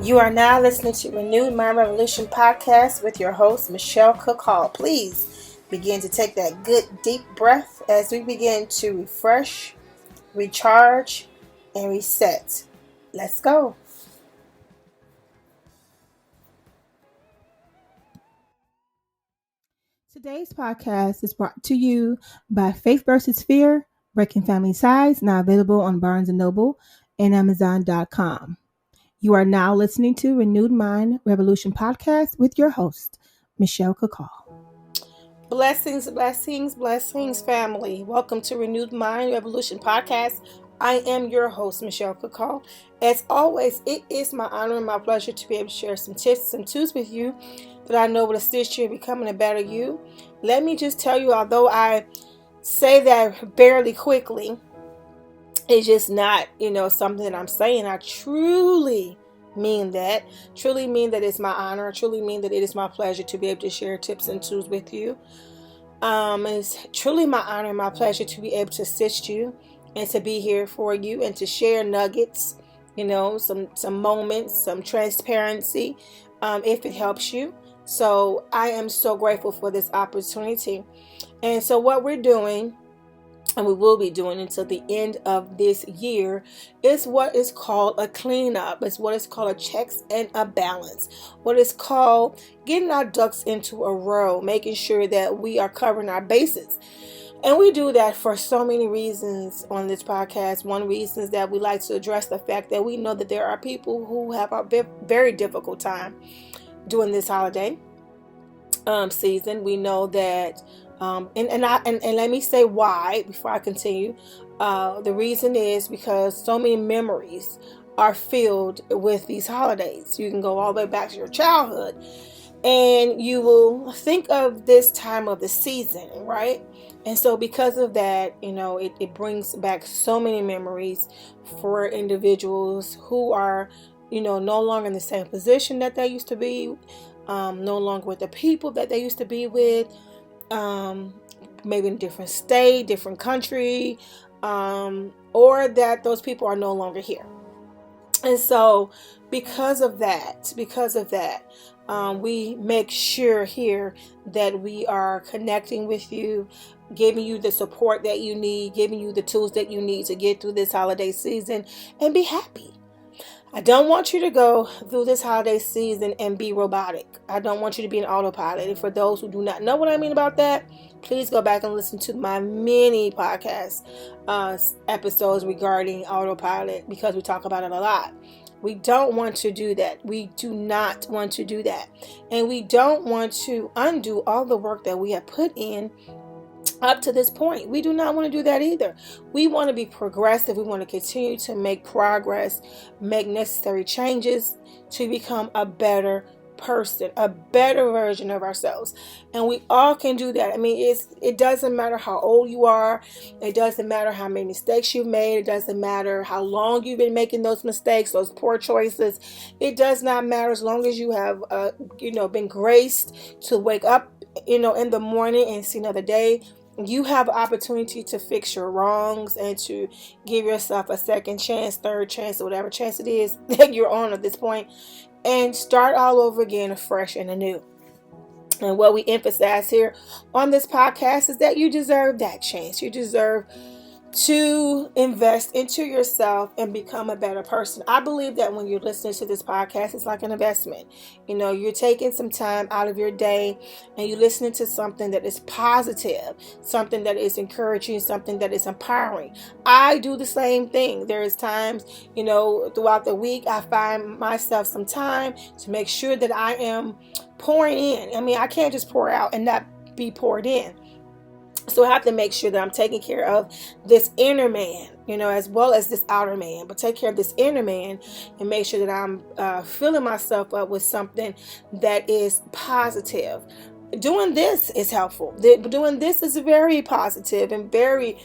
You are now listening to Renewed Mind Revolution podcast with your host, Michelle Cook Hall. Please begin to take that good deep breath as we begin to refresh, recharge, and reset. Let's go. Today's podcast is brought to you by Faith vs. Fear, Breaking Family Ties, now available on Barnes & Noble and Amazon.com. You are now listening to Renewed Mind Revolution podcast with your host, Michelle Kakal. Blessings, blessings, blessings, family. Welcome to Renewed Mind Revolution podcast. I am your host, Michelle Kakal. As always, it is my honor and my pleasure to be able to share some tips and tools with you that I know will assist you in becoming a better you. Let me just tell you, although I say that barely quickly, it's just not, something that I'm saying. I truly mean that. Truly mean that it's my honor. I truly mean that it is my pleasure to be able to share tips and tools with you. It's truly my honor and my pleasure to be able to assist you and to be here for you and to share nuggets, some moments, some transparency, if it helps you. So I am so grateful for this opportunity. And so what we're doing, and we will be doing until the end of this year, is what is called a cleanup. It's what is called a checks and a balance. What is called getting our ducks into a row, making sure that we are covering our bases. And we do that for so many reasons on this podcast. One reason is that we like to address the fact that we know that there are people who have a very difficult time during this holiday season. We know that and let me say why before I continue. The reason is because so many memories are filled with these holidays. You can go all the way back to your childhood and you will think of this time of the season, right? And so because of that, it brings back so many memories for individuals who are, no longer in the same position that they used to be, no longer with the people that they used to be with, maybe in a different state, different country, or that those people are no longer here. And so because of that, we make sure here that we are connecting with you, giving you the support that you need, giving you the tools that you need to get through this holiday season and be happy. I don't want you to go through this holiday season and be robotic. I don't want you to be an autopilot. And for those who do not know what I mean about that, please go back and listen to my many podcast episodes regarding autopilot, because we talk about it a lot. We don't want to do that. We do not want to do that. And we don't want to undo all the work that we have put in up to this point. We do not want to do that either. We want to be progressive. We want to continue to make progress, make necessary changes to become a better person, a better version of ourselves. And we all can do that. I mean, it doesn't matter how old you are. It doesn't matter how many mistakes you've made. It doesn't matter how long you've been making those mistakes, those poor choices. It does not matter as long as you have, been graced to wake up, in the morning and see another day. You have an opportunity to fix your wrongs and to give yourself a second chance, third chance, or whatever chance it is that you're on at this point, and start all over again, afresh and anew. And what we emphasize here on this podcast is that you deserve that chance. You deserve to invest into yourself and become a better person. I believe that when you're listening to this podcast, it's like an investment. You're taking some time out of your day and you're listening to something that is positive, something that is encouraging, something that is empowering. I do the same thing. There's times, throughout the week, I find myself some time to make sure that I am pouring in. I mean, I can't just pour out and not be poured in. So I have to make sure that I'm taking care of this inner man, as well as this outer man. But take care of this inner man and make sure that I'm filling myself up with something that is positive. Doing this is helpful. Doing this is very positive and very,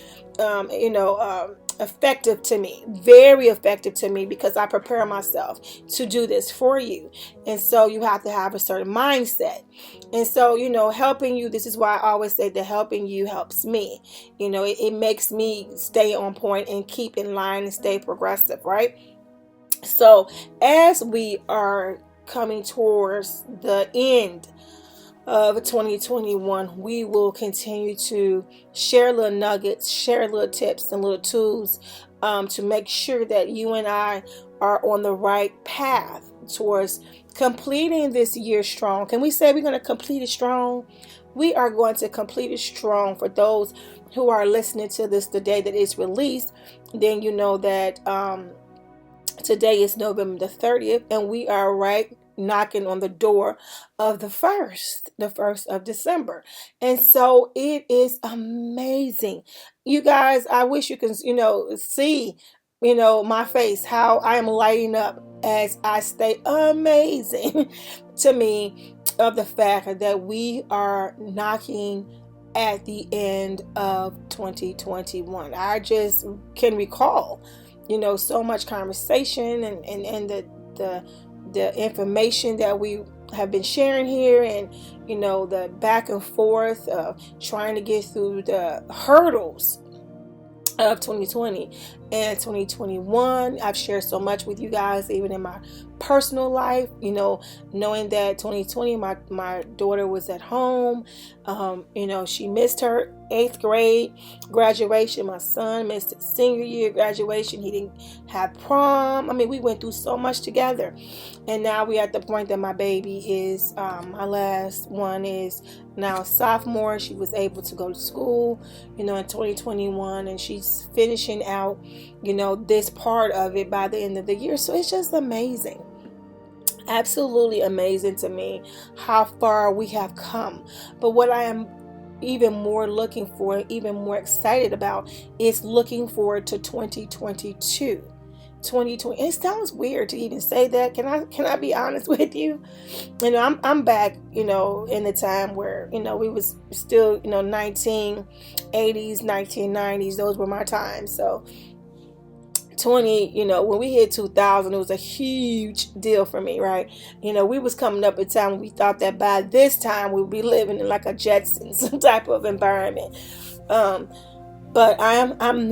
effective to me, very effective to me, because I prepare myself to do this for you. And so you have to have a certain mindset. And so, helping you, this is why I always say that helping you helps me. It makes me stay on point and keep in line and stay progressive, right? So as we are coming towards the end of 2021, we will continue to share little nuggets, share little tips and little tools to make sure that you and I are on the right path towards completing this year strong. Can we say we're going to complete it strong? We are going to complete it strong. For those who are listening to this the day that it's released, then you know that today is November the 30th, and we are right knocking on the door of the 1st of December. And so it is amazing. You guys, I wish you can, see, my face, how I am lighting up as I stay amazing to me of the fact that we are knocking at the end of 2021. I just can recall so much conversation and the information that we have been sharing here, and the back and forth of trying to get through the hurdles of 2020 and 2021. I've shared so much with you guys, even in my personal life, knowing that 2020 my daughter was at home. She missed her 8th grade graduation. My son missed his senior year graduation. He didn't have prom. I mean, we went through so much together, and now we're at the point that my baby is my last one is now a sophomore. She was able to go to school in 2021, and she's finishing out this part of it by the end of the year. So it's just amazing, absolutely amazing to me how far we have come. But what I am even more looking for, even more excited about, is looking forward to 2022. 2020. It sounds weird to even say that. Can I be honest with you? I'm back, in the time where, we was still, 1980s, 1990s. Those were my times. So when we hit 2000, it was a huge deal for me, right? We was coming up at a time when we thought that by this time we would be living in like a Jetsons type of environment. But I am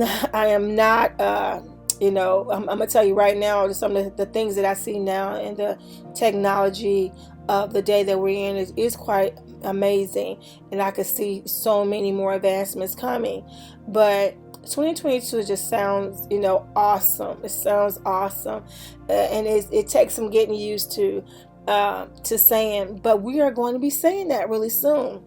not, I'm gonna tell you right now, some of the things that I see now in the technology of the day that we're in is quite amazing, and I could see so many more advancements coming. But 2022 just sounds, awesome. It sounds awesome, and it takes some getting used to saying. But we are going to be saying that really soon.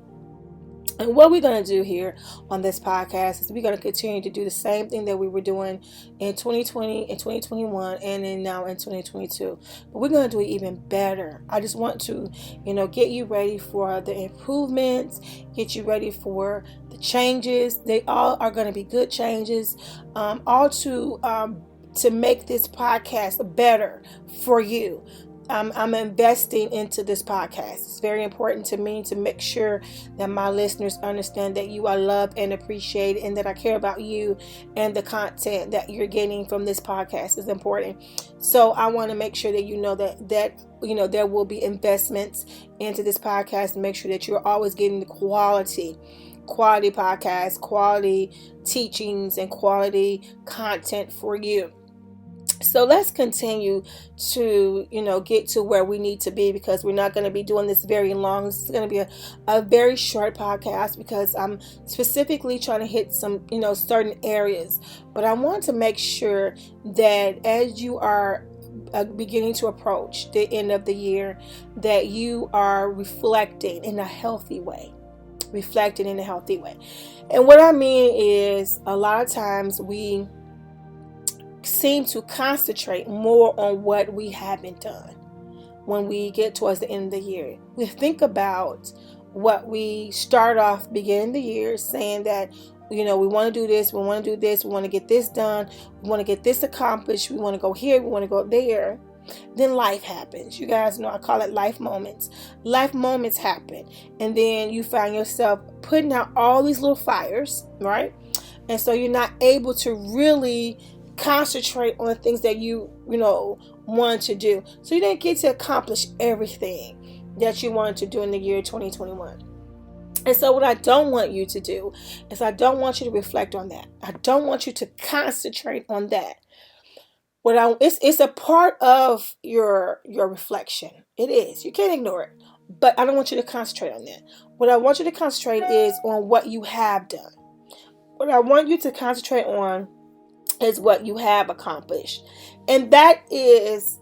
And what we're going to do here on this podcast is we're going to continue to do the same thing that we were doing in 2020 and 2021 and then now in 2022. But we're going to do it even better. I just want to, get you ready for the improvements, get you ready for the changes. They all are going to be good changes, all to make this podcast better for you. I'm investing into this podcast. It's very important to me to make sure that my listeners understand that you are loved and appreciated, and that I care about you, and the content that you're getting from this podcast is important. So I want to make sure that that there will be investments into this podcast, and make sure that you're always getting the quality podcasts, quality teachings, and quality content for you. So let's continue to, get to where we need to be, because we're not going to be doing this very long. This is going to be a very short podcast, because I'm specifically trying to hit some, certain areas. But I want to make sure that as you are beginning to approach the end of the year, that you are reflecting in a healthy way. And what I mean is, a lot of times we seem to concentrate more on what we haven't done when we get towards the end of the year. We think about what we start off beginning of the year saying that, we want to do this, we want to get this done, we want to get this accomplished, we want to go here, we want to go there. Then life happens. You guys know I call it life moments. Life moments happen, and then you find yourself putting out all these little fires, right? And so you're not able to really concentrate on the things that you want to do. So you didn't get to accomplish everything that you wanted to do in the year 2021. And so what I don't want you to do is I don't want you to reflect on that. I don't want you to concentrate on that. It's a part of your reflection. It is. You can't ignore it. But I don't want you to concentrate on that. What I want you to concentrate is on what you have done. What I want you to concentrate on is what you have accomplished. And that is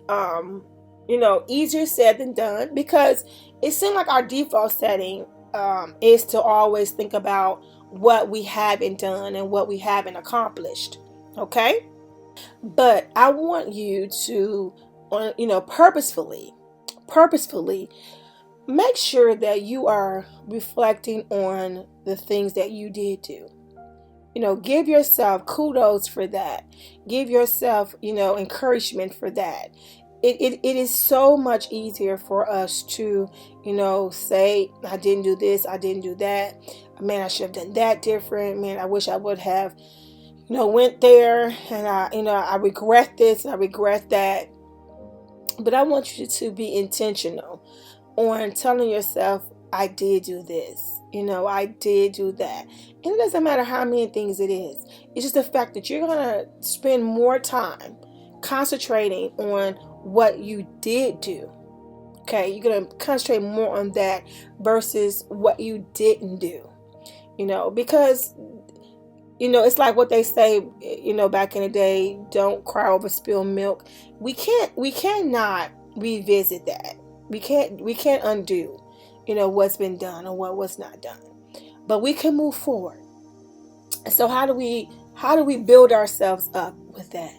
easier said than done, because it seems like our default setting is to always think about what we haven't done and what we haven't accomplished. Okay? But I want you to purposefully make sure that you are reflecting on the things that you did do. Give yourself kudos for that. Give yourself, encouragement for that. It is so much easier for us to, say, I didn't do this, I didn't do that. Man, I should have done that different. Man, I wish I would have, went there, and I regret this, I regret that. But I want you to be intentional on telling yourself, I did do this. I did do that. And it doesn't matter how many things it is. It's just the fact that you're going to spend more time concentrating on what you did do. Okay? You're going to concentrate more on that versus what you didn't do. Because, it's like what they say, back in the day, don't cry over spilled milk. We cannot revisit that. We can't undo what's been done or what was not done, but we can move forward. So how do we build ourselves up with that?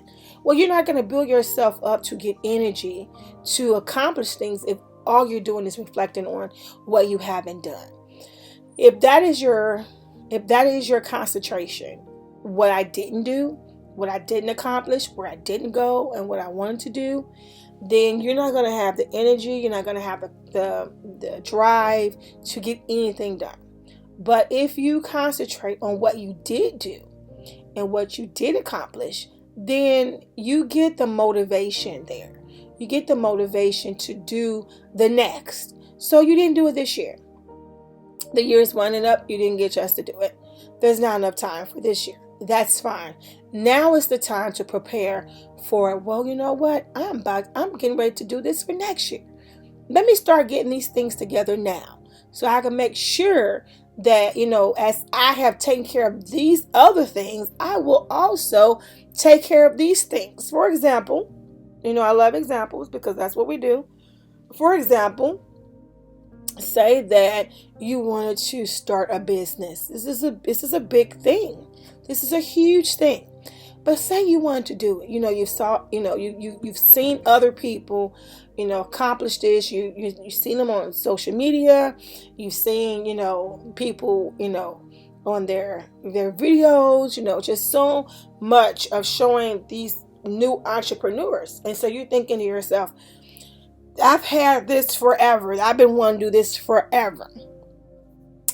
Well, you're not going to build yourself up to get energy to accomplish things if all you're doing is reflecting on what you haven't done. If that is your concentration, what I didn't do, what I didn't accomplish, where I didn't go, and what I wanted to do, then you're not going to have the energy, you're not going to have the drive to get anything done. But if you concentrate on what you did do and what you did accomplish, then you get the motivation there. You get the motivation to do the next. So you didn't do it this year. The year's winding up, you didn't get a chance to do it. There's not enough time for this year. That's fine. Now is the time to prepare for, well, you know what? I'm getting ready to do this for next year. Let me start getting these things together now so I can make sure that, as I have taken care of these other things, I will also take care of these things. For example, I love examples because that's what we do. For example, say that you wanted to start a business. This is a big thing. This is a huge thing. But say you wanted to do it. You've seen other people, accomplish this. You've seen them on social media. You've seen, people, on their videos, just so much of showing these new entrepreneurs. And so you're thinking to yourself, I've had this forever. I've been wanting to do this forever.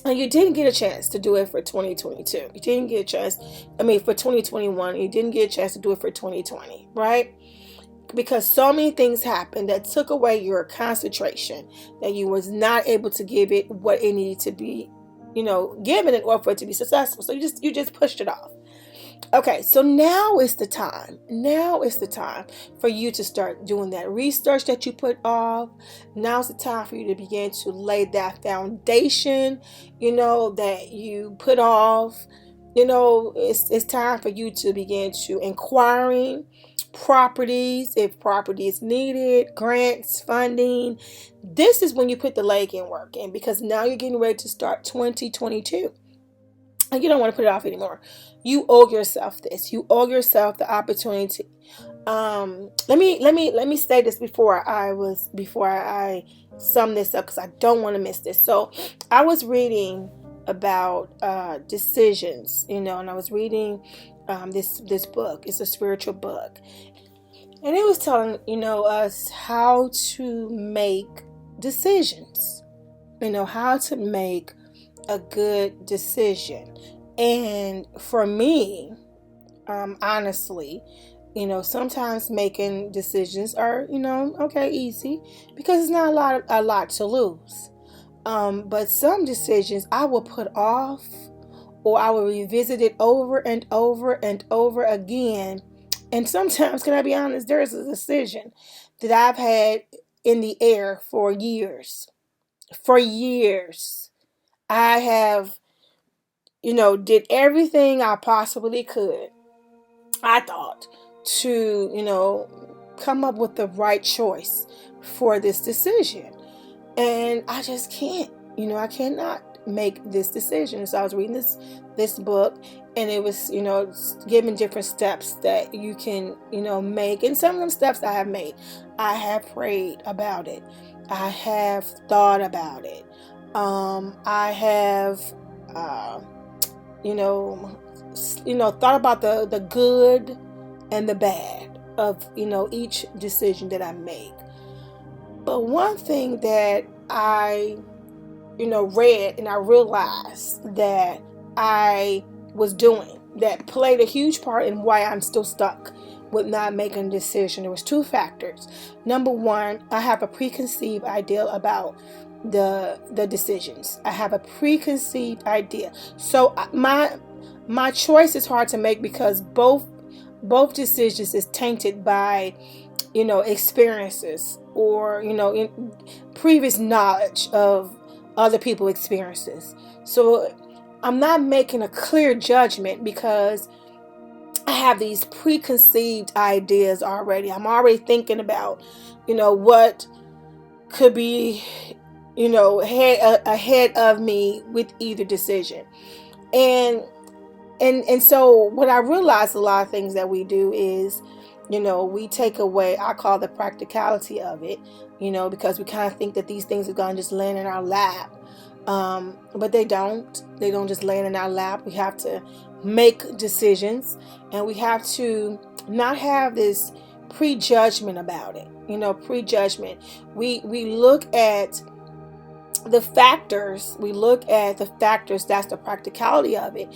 And you didn't get a chance to do it for 2022. You didn't get a chance, for 2021. You didn't get a chance to do it for 2020, right? Because so many things happened that took away your concentration, that you was not able to give it what it needed to be, given in order for it to be successful. So you just pushed it off. Okay, so now is the time. Now is the time for you to start doing that research that you put off. Now's the time for you to begin to lay that foundation, that you put off. It's time for you to begin to inquiring properties, if property is needed, grants, funding. This is when you put the leg in work in, because now you're getting ready to start 2022. And you don't want to put it off anymore. You owe yourself this. You owe yourself the opportunity. Let me say this before I sum this up, because I don't want to miss this. So I was reading about decisions, and I was reading this book. It's a spiritual book, and it was telling us how to make decisions. How to make a good decision. And for me, honestly, sometimes making decisions are, easy, because it's not a lot to lose. But some decisions I will put off, or I will revisit it over and over and over again And sometimes, can I be honest, there is a decision that I've had in the air for years. For years. I have, did everything I possibly could, I thought, to, come up with the right choice for this decision. And I just can't, I cannot make this decision. So I was reading this book, and it was, giving different steps that you can, make. And some of them steps I have made, I have prayed about it. I have thought about it. I have, you know, thought about the good and the bad of, each decision that I make. But one thing that I, read and I realized that I was doing that played a huge part in why I'm still stuck with not making a decision. There was two factors. Number one, I have a preconceived idea about the decisions. I have a preconceived idea. So my choice is hard to make because both decisions is tainted by experiences or in previous knowledge of other people's experiences. So I'm not making a clear judgment because I have these preconceived ideas already. I'm already thinking about what could be ahead of me with either decision. And so what I realized, a lot of things that we do is, we take away, I call the practicality of it, because we kind of think that these things are going to just land in our lap. But they don't just land in our lap. We have to make decisions, and we have to not have this prejudgment about it. Prejudgment. We look at the factors. That's the practicality of it.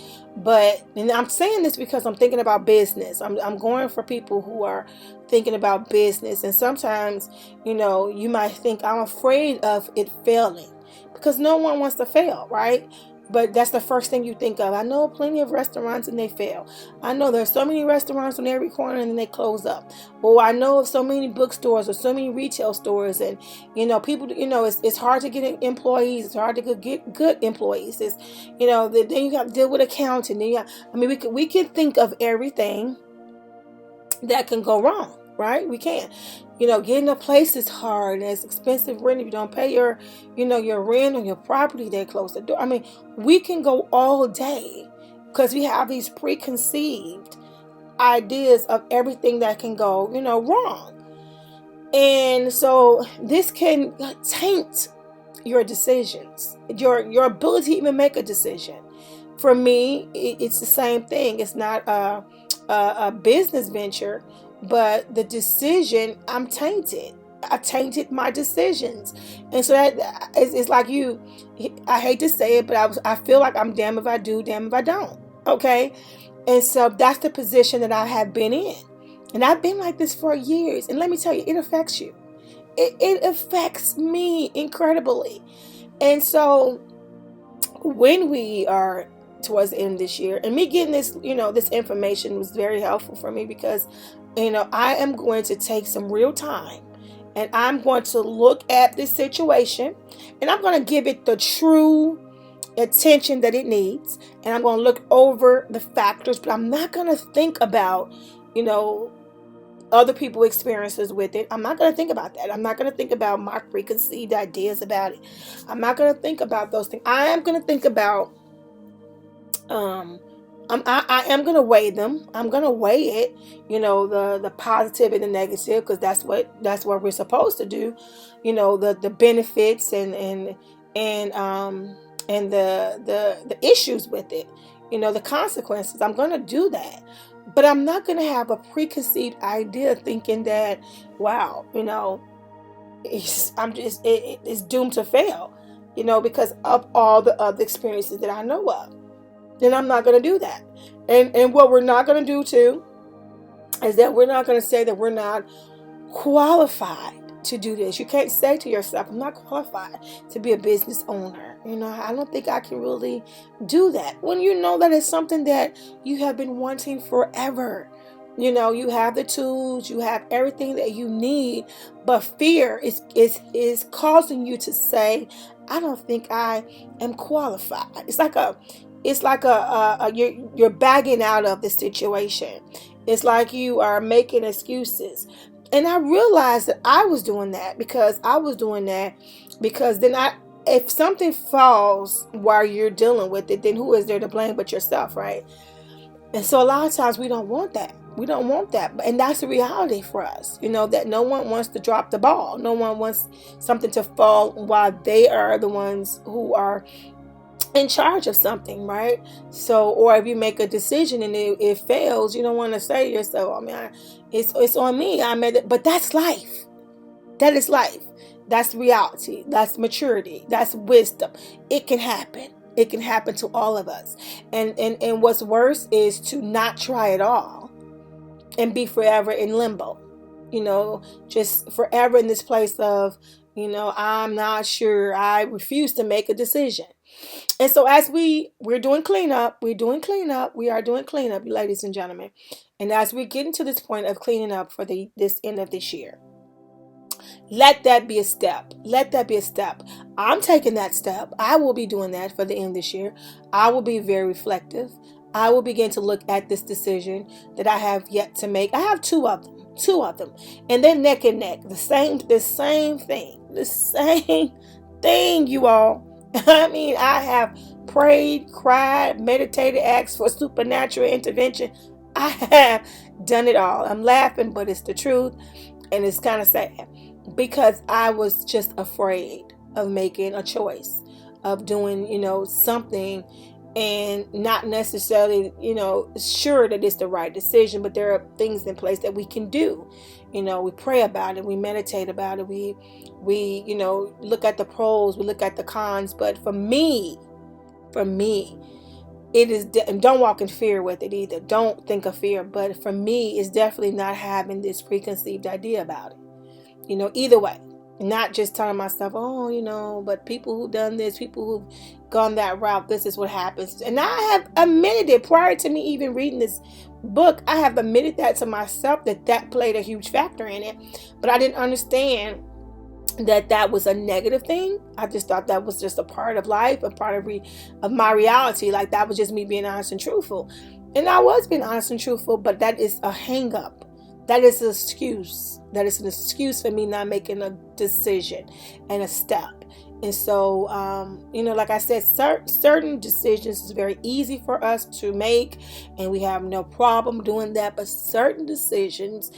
And I'm saying this because I'm thinking about business. I'm going for people who are thinking about business. And sometimes, you might think, I'm afraid of it failing, because no one wants to fail, right? But that's the first thing you think of. I know plenty of restaurants and they fail. I know there's so many restaurants on every corner and then they close up. Or I know of so many bookstores or so many retail stores, and people, it's hard to get employees. It's hard to get good employees. It's, then you got to deal with accounting. We can think of everything that can go wrong, right? We can. Getting a place is hard, and it's expensive rent. If you don't pay your rent on your property, they close the door. We can go all day because we have these preconceived ideas of everything that can go, wrong. And so this can taint your decisions, your ability to even make a decision. For me, it's the same thing. It's not a business venture, but the decision, I'm tainted. I tainted my decisions. And so that it's like I hate to say it, but I feel like I'm damned if I do, damned if I don't. Okay? And so that's the position that I have been in. And I've been like this for years. And let me tell you, it affects you. It affects me incredibly. And so when we are towards the end of this year, and me getting this, this information was very helpful for me because, I am going to take some real time, and I'm going to look at this situation, and I'm going to give it the true attention that it needs, and I'm going to look over the factors, but I'm not going to think about, other people's experiences with it. I'm not going to think about that. I'm not going to think about my preconceived ideas about it. I'm not going to think about those things. I am going to think about I am going to weigh them. I'm going to weigh it, the positive and the negative, because that's what we're supposed to do, the benefits and the issues with it, the consequences. I'm going to do that, but I'm not going to have a preconceived idea thinking that, wow, it's doomed to fail, because of all the other experiences that I know of. Then I'm not going to do that. And what we're not going to do too is that we're not going to say that we're not qualified to do this. You can't say to yourself, I'm not qualified to be a business owner. I don't think I can really do that. When you know that it's something that you have been wanting forever. You have the tools, you have everything that you need, but fear is causing you to say, I don't think I am qualified. It's like you're bagging out of the situation. It's like you are making excuses. And I realized that I was doing that because then if something falls while you're dealing with it, then who is there to blame but yourself, right? And so a lot of times we don't want that. We don't want that. And that's the reality for us, that no one wants to drop the ball. No one wants something to fall while they are the ones who are in charge of something, right? So, or if you make a decision and it fails, you don't want to say to yourself, it's on me. I made it. But that's life. That is life. That's reality. That's maturity. That's wisdom. It can happen. It can happen to all of us. And what's worse is to not try at all and be forever in limbo. Just forever in this place of, I'm not sure. I refuse to make a decision. And so as we're doing cleanup, we are doing cleanup, ladies and gentlemen. And as we get into this point of cleaning up for this end of this year, let that be a step. Let that be a step. I'm taking that step. I will be doing that for the end of this year. I will be very reflective. I will begin to look at this decision that I have yet to make. I have two of them. And they're neck and neck. The same thing, you all. I have prayed, cried, meditated, asked for supernatural intervention. I have done it all. I'm laughing, but it's the truth. And it's kind of sad because I was just afraid of making a choice, of doing, something and not necessarily, sure that it's the right decision, but there are things in place that we can do. We pray about it, we meditate about it, we look at the pros, we look at the cons. But for me, it is, and don't walk in fear with it either. Don't think of fear. But for me, it's definitely not having this preconceived idea about it. Either way, not just telling myself, but people who've done this, people who've gone that route, this is what happens. And I have admitted it prior to me even reading this book. I have admitted that to myself, that played a huge factor in it. But I didn't understand that was a negative thing. I just thought that was just a part of life, a part of my reality. Like that was just me being honest and truthful. And I was being honest and truthful, but that is a hang up. That is an excuse. That is an excuse for me not making a decision and a step. And so, like I said, certain decisions is very easy for us to make, and we have no problem doing that. But certain decisions,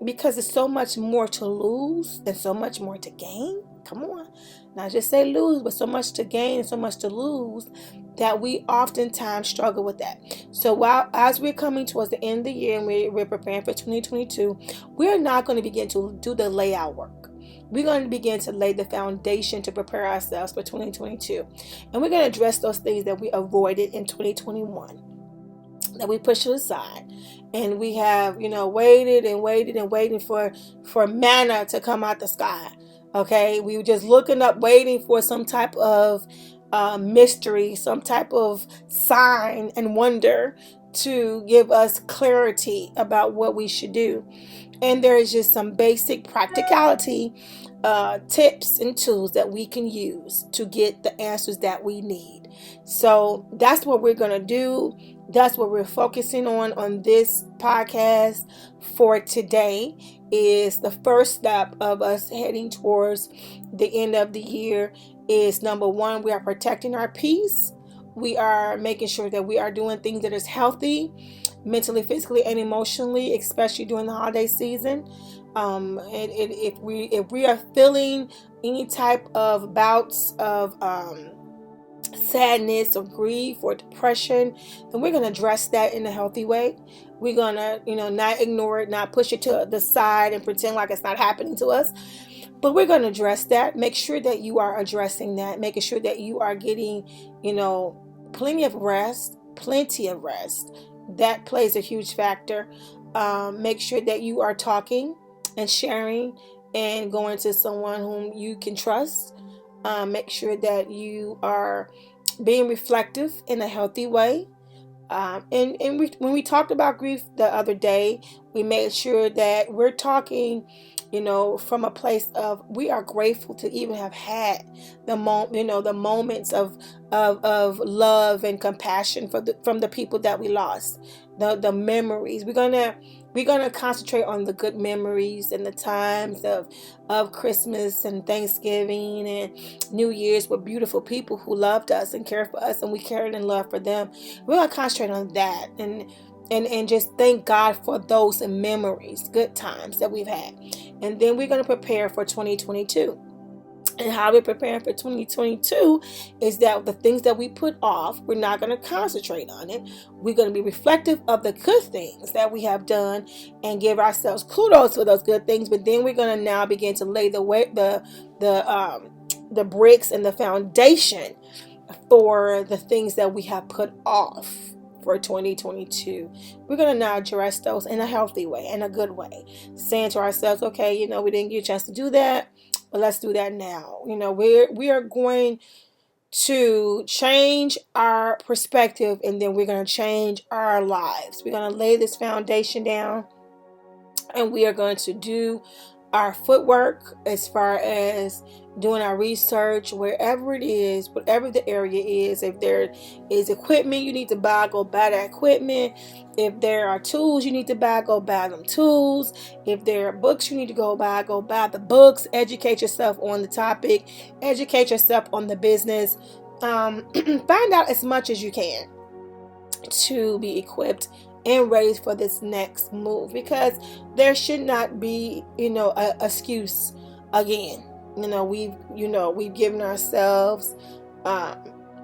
because there's so much more to lose and so much more to gain. Come on, not just say lose, but so much to gain and so much to lose, that we oftentimes struggle with that. So as we're coming towards the end of the year and we're preparing for 2022, we're not going to begin to do the layout work. We're going to begin to lay the foundation to prepare ourselves for 2022. And we're going to address those things that we avoided in 2021, that we pushed aside. And we have, waited and waiting for manna to come out the sky. Okay, we were just looking up, waiting for some type of mystery, some type of sign and wonder to give us clarity about what we should do. And there is just some basic practicality tips and tools that we can use to get the answers that we need. So that's what we're going to do. That's what we're focusing on this podcast for today. Is the first step of us heading towards the end of the year is, number one, we are protecting our peace. We are making sure that we are doing things that is healthy, mentally, physically, and emotionally, especially during the holiday season. And if we are feeling any type of bouts of sadness or grief or depression, then we're going to address that in a healthy way. We're going to, not ignore it, not push it to the side and pretend like it's not happening to us. But we're going to address that. Make sure that you are addressing that, making sure that you are getting, plenty of rest. That plays a huge factor. Make sure that you are talking and sharing and going to someone whom you can trust. Make sure that you are being reflective in a healthy way. When we talked about grief the other day, we made sure that we're talking, from a place of we are grateful to even have had the moments of love and compassion from the people that we lost, the memories. We're gonna concentrate on the good memories and the times of Christmas and Thanksgiving and New Year's with beautiful people who loved us and cared for us, and we cared and loved for them. We're gonna concentrate on that and just thank God for those memories, good times that we've had. And then we're gonna prepare for 2022. And how we're preparing for 2022 is that the things that we put off, we're not going to concentrate on it. We're going to be reflective of the good things that we have done and give ourselves kudos for those good things. But then we're going to now begin to lay the bricks and the foundation for the things that we have put off for 2022. We're going to now address those in a healthy way, in a good way, saying to ourselves, okay, we didn't get a chance to do that, but let's do that now. We are going to change our perspective, and then we're going to change our lives. We're going to lay this foundation down, and we are going to do our footwork as far as doing our research wherever it is, whatever the area is. If there is equipment you need to buy, go buy that equipment. If there are tools you need to buy, go buy them tools. If there are books you need to go buy the books. Educate yourself on the topic. Educate yourself on the business. Find out as much as you can to be equipped and ready for this next move, because there should not be a excuse again. We've given ourselves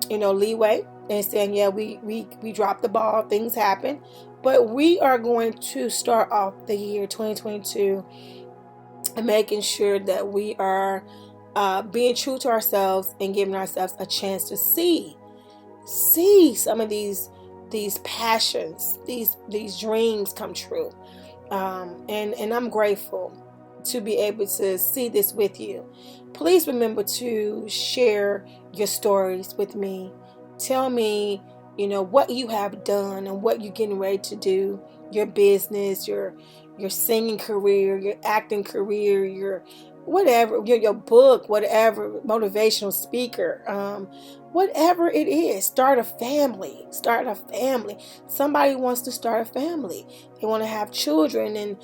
leeway and saying, yeah, we dropped the ball, things happen, but we are going to start off the year 2022 and making sure that we are being true to ourselves and giving ourselves a chance to see some of these passions, these dreams come true. And I'm grateful to be able to see this with you. Please remember to share your stories with me. Tell me, what you have done and what you're getting ready to do, your business, your singing career, your acting career, your whatever, your book, whatever, motivational speaker, whatever it is. Start a family. Somebody wants to start a family. They want to have children,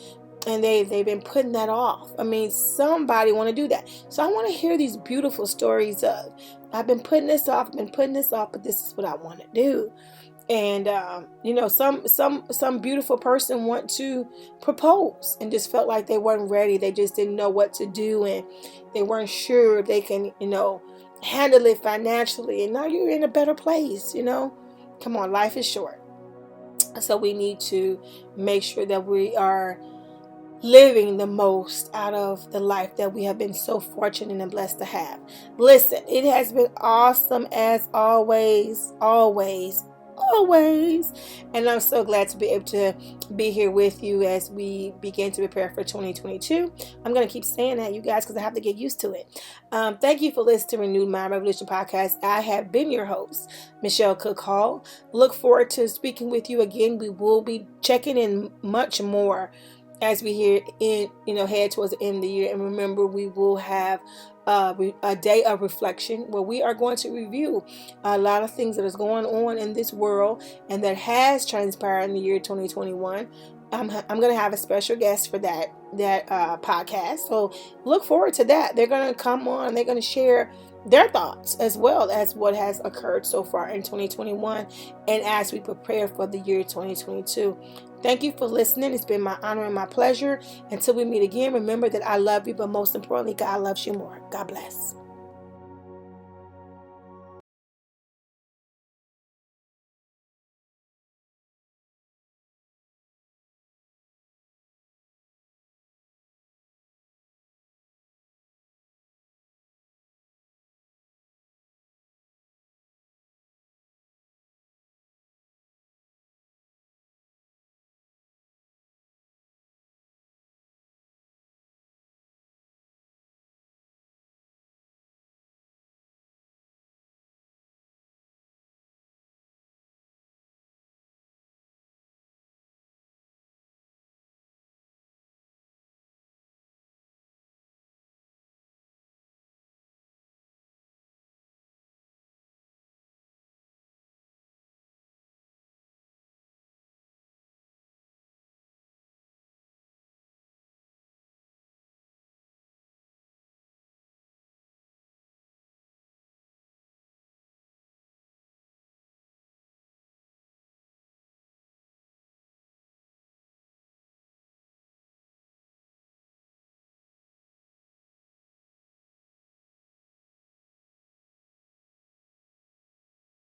and they've been putting that off. Somebody want to do that. So I want to hear these beautiful stories of, I've been putting this off, but this is what I want to do. And some beautiful person want to propose and just felt like they weren't ready. They just didn't know what to do, and they weren't sure if they can handle it financially. And now you're in a better place. Come on, life is short, so we need to make sure that we are living the most out of the life that we have been so fortunate and blessed to have. Listen, it has been awesome as always, and I'm so glad to be able to be here with you as we begin to prepare for 2022. I'm going to keep saying that, you guys, because I have to get used to it. Thank you for listening to Renewed Mind Revolution podcast. I have been your host, Michelle Cook Hall. Look forward to speaking with you again. We will be checking in much more as we head towards the end of the year. And remember, we will have a day of reflection where we are going to review a lot of things that is going on in this world and that has transpired in the year 2021. I'm going to have a special guest for that podcast. So look forward to that. They're going to come on. They're going to share their thoughts as well as what has occurred so far in 2021 and as we prepare for the year 2022. Thank you for listening. It's been my honor and my pleasure. Until we meet again, remember that I love you, but most importantly, God loves you more. God bless.